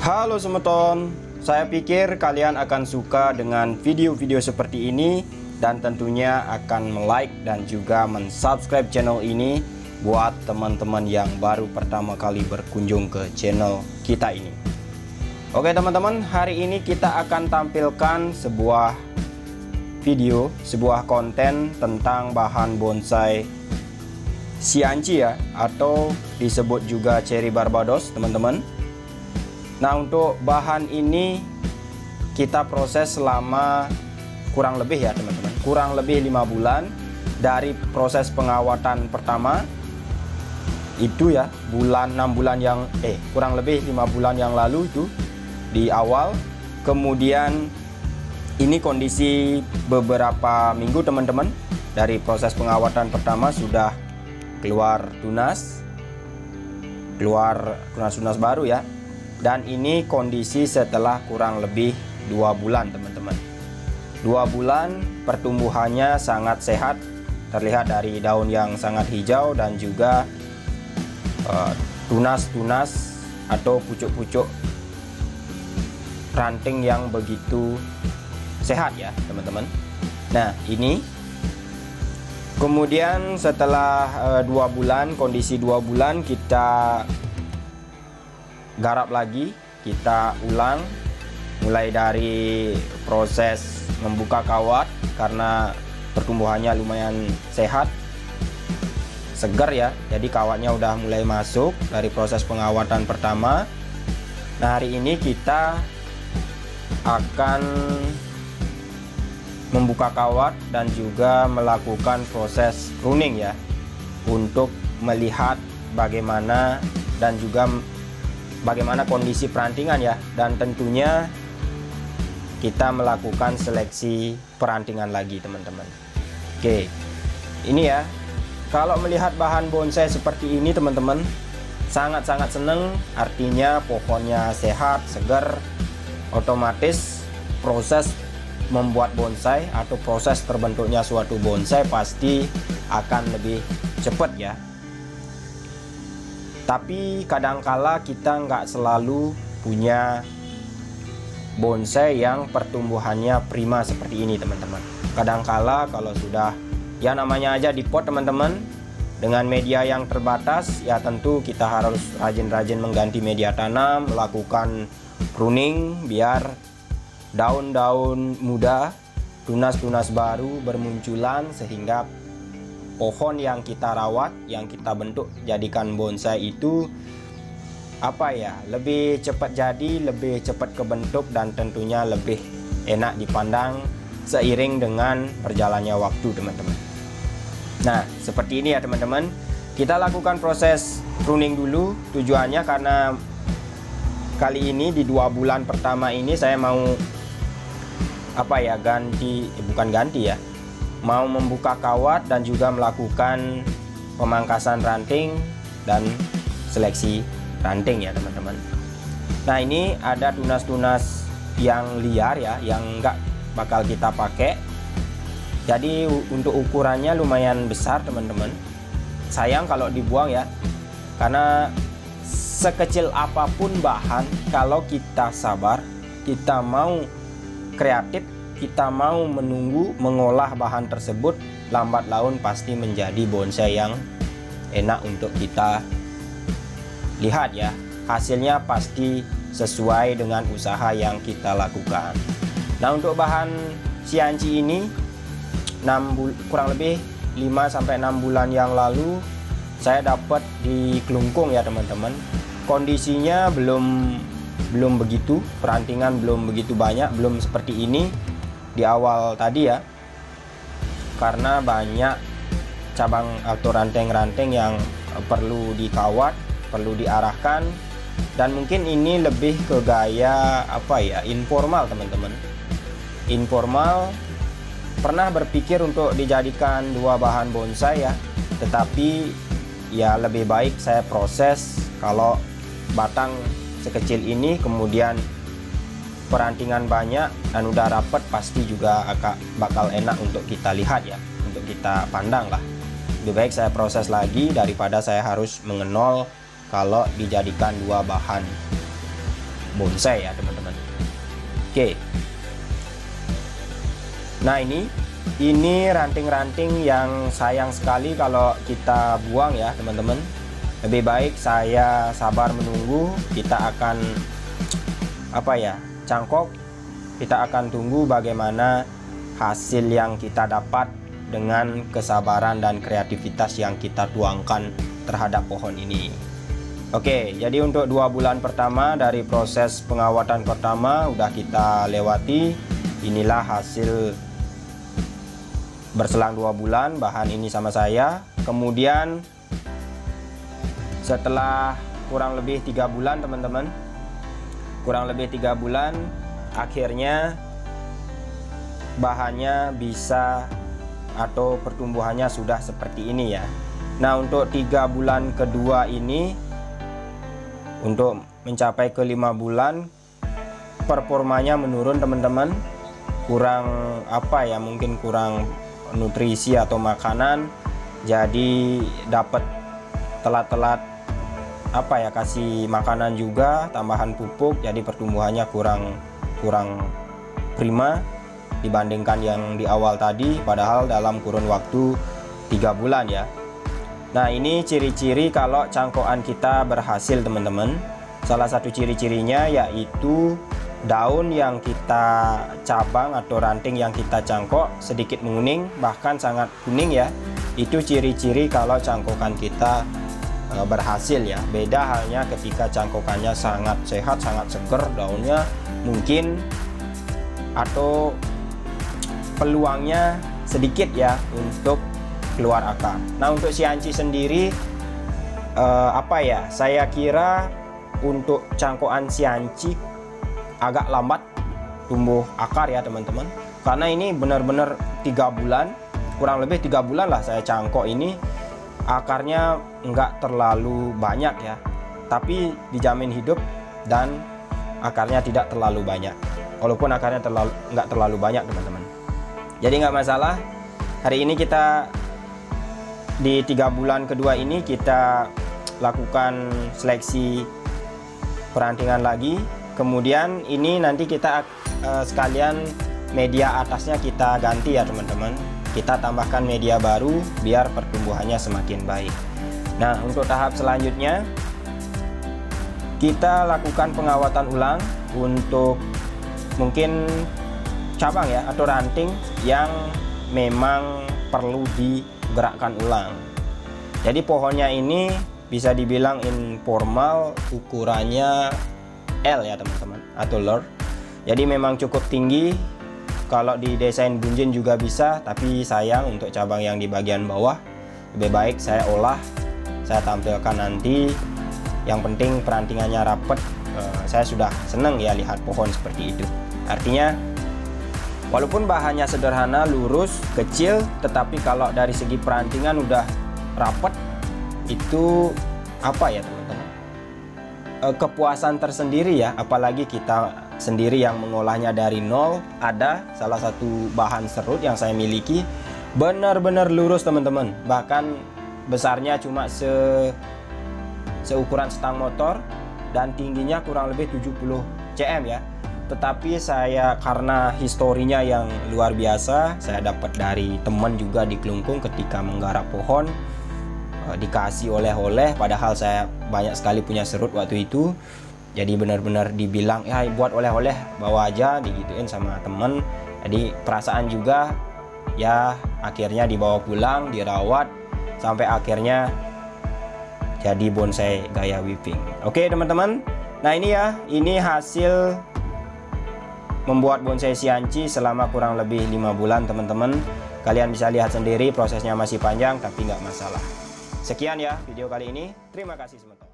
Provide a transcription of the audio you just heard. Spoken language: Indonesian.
Halo semeton, saya pikir kalian akan suka dengan video-video seperti ini dan tentunya akan like dan juga mensubscribe channel ini buat teman-teman yang baru pertama kali berkunjung ke channel kita ini. Oke teman-teman, hari ini kita akan tampilkan sebuah video, sebuah konten tentang bahan bonsai Xianchi ya, atau disebut juga cherry barbados teman-teman. Nah, untuk bahan ini kita proses selama kurang lebih ya teman-teman, kurang lebih 5 bulan dari proses pengawatan pertama itu ya, kurang lebih 5 bulan yang lalu itu di awal. Kemudian ini kondisi beberapa minggu teman-teman, dari proses pengawatan pertama sudah keluar tunas baru ya. Dan ini kondisi setelah kurang lebih 2 bulan teman-teman. 2 bulan pertumbuhannya sangat sehat, terlihat dari daun yang sangat hijau dan juga tunas-tunas atau pucuk-pucuk ranting yang begitu sehat ya teman-teman. Nah ini kemudian setelah 2 bulan, kondisi 2 bulan kita garap lagi, kita ulang mulai dari proses membuka kawat karena pertumbuhannya lumayan sehat, segar ya, jadi kawatnya udah mulai masuk dari proses pengawatan pertama. Nah hari ini kita akan membuka kawat dan juga melakukan proses pruning ya, untuk melihat bagaimana dan juga bagaimana kondisi perantingan ya, dan tentunya kita melakukan seleksi perantingan lagi teman-teman. Oke, ini ya, kalau melihat bahan bonsai seperti ini teman-teman, sangat-sangat seneng, artinya pohonnya sehat, segar, otomatis proses membuat bonsai atau proses terbentuknya suatu bonsai pasti akan lebih cepat ya. Tapi kadangkala kita nggak selalu punya bonsai yang pertumbuhannya prima seperti ini teman-teman. Kadangkala kalau sudah ya namanya aja di pot teman-teman, dengan media yang terbatas ya tentu kita harus rajin-rajin mengganti media tanam, melakukan pruning biar daun-daun muda, tunas-tunas baru bermunculan sehingga pohon yang kita rawat, yang kita bentuk jadikan bonsai itu lebih cepat jadi, lebih cepat kebentuk dan tentunya lebih enak dipandang seiring dengan berjalannya waktu teman-teman. Nah seperti ini ya teman-teman, kita lakukan proses pruning dulu. Tujuannya karena kali ini di 2 bulan pertama ini saya mau mau membuka kawat dan juga melakukan pemangkasan ranting dan seleksi ranting ya teman-teman. Nah ini ada tunas-tunas yang liar ya, yang enggak bakal kita pakai. Jadi untuk ukurannya lumayan besar teman-teman. Sayang kalau dibuang ya, karena sekecil apapun bahan, kalau kita sabar, kita mau kreatif, kita mau menunggu mengolah bahan tersebut, lambat laun pasti menjadi bonsai yang enak untuk kita lihat ya. Hasilnya pasti sesuai dengan usaha yang kita lakukan. Nah untuk bahan Xianchi ini kurang lebih 5-6 bulan yang lalu saya dapat di Kelungkung ya teman-teman. Kondisinya belum begitu, perantingan belum begitu banyak, belum seperti ini di awal tadi ya, karena banyak cabang atau ranting-ranting yang perlu dikawat, perlu diarahkan, dan mungkin ini lebih ke gaya informal teman-teman. Informal, pernah berpikir untuk dijadikan 2 bahan bonsai ya, tetapi ya lebih baik saya proses. Kalau batang sekecil ini kemudian perantingan banyak dan udah rapet, pasti juga bakal enak untuk kita lihat ya, untuk kita pandang lah. Lebih baik saya proses lagi daripada saya harus mengenol kalau dijadikan 2 bahan bonsai ya teman-teman. Oke. Nah ini ranting-ranting yang sayang sekali kalau kita buang ya teman-teman. Lebih baik saya sabar menunggu. Kita akan cangkok. Kita akan tunggu bagaimana hasil yang kita dapat dengan kesabaran dan kreativitas yang kita tuangkan terhadap pohon ini. Oke, jadi untuk 2 bulan pertama dari proses pengawatan pertama udah kita lewati. Inilah hasil berselang 2 bulan bahan ini sama saya. Kemudian setelah kurang lebih 3 bulan teman-teman, kurang lebih 3 bulan, akhirnya bahannya bisa atau pertumbuhannya sudah seperti ini ya. Nah untuk 3 bulan kedua ini, untuk mencapai ke 5 bulan, performanya menurun teman-teman. Kurang mungkin kurang nutrisi atau makanan, jadi dapat telat-telat kasih makanan juga, tambahan pupuk, jadi pertumbuhannya kurang prima dibandingkan yang di awal tadi, padahal dalam kurun waktu 3 bulan ya. Nah ini ciri-ciri kalau cangkokan kita berhasil teman-teman. Salah satu ciri-cirinya yaitu daun yang kita cabang atau ranting yang kita cangkok sedikit menguning, bahkan sangat kuning ya. Itu ciri-ciri kalau cangkokan kita berhasil ya. Beda halnya ketika cangkokannya sangat sehat, sangat seger daunnya mungkin, atau peluangnya sedikit ya untuk keluar akar. Nah untuk sianci sendiri saya kira untuk cangkokan sianci agak lambat tumbuh akar ya teman-teman, karena ini benar-benar 3 bulan, kurang lebih 3 bulan lah saya cangkok ini. Akarnya nggak terlalu banyak ya, tapi dijamin hidup dan akarnya tidak terlalu banyak, walaupun akarnya nggak terlalu banyak teman-teman. Jadi nggak masalah. Hari ini kita di 3 bulan kedua ini kita lakukan seleksi perantingan lagi. Kemudian ini nanti kita sekalian media atasnya kita ganti ya teman-teman. Kita tambahkan media baru biar pertumbuhannya semakin baik. Nah untuk tahap selanjutnya kita lakukan pengawatan ulang untuk mungkin cabang ya atau ranting yang memang perlu digerakkan ulang. Jadi pohonnya ini bisa dibilang informal, ukurannya L ya teman-teman, atau lord. Jadi memang cukup tinggi. Kalau di desain bunjin juga bisa, tapi sayang untuk cabang yang di bagian bawah. Lebih baik saya olah, saya tampilkan nanti. Yang penting perantingannya rapet. Saya sudah senang ya lihat pohon seperti itu. Artinya walaupun bahannya sederhana, lurus, kecil, tetapi kalau dari segi perantingan udah rapet, itu teman-teman, kepuasan tersendiri ya. Apalagi kita sendiri yang mengolahnya dari nol. Ada salah satu bahan serut yang saya miliki benar-benar lurus teman-teman, bahkan besarnya cuma seukuran stang motor dan tingginya kurang lebih 70 cm ya. Tetapi saya karena historinya yang luar biasa, saya dapat dari teman juga di Kelungkung ketika menggarap pohon, dikasih oleh-oleh, padahal saya banyak sekali punya serut waktu itu. Jadi benar-benar dibilang ya buat oleh-oleh, bawa aja, digituin sama temen. Jadi perasaan juga ya, akhirnya dibawa pulang, dirawat sampai akhirnya jadi bonsai gaya whipping. Oke teman-teman, nah ini ya, ini hasil membuat bonsai sianci selama kurang lebih 5 bulan teman-teman. Kalian bisa lihat sendiri, prosesnya masih panjang tapi nggak masalah. Sekian ya video kali ini. Terima kasih semuanya.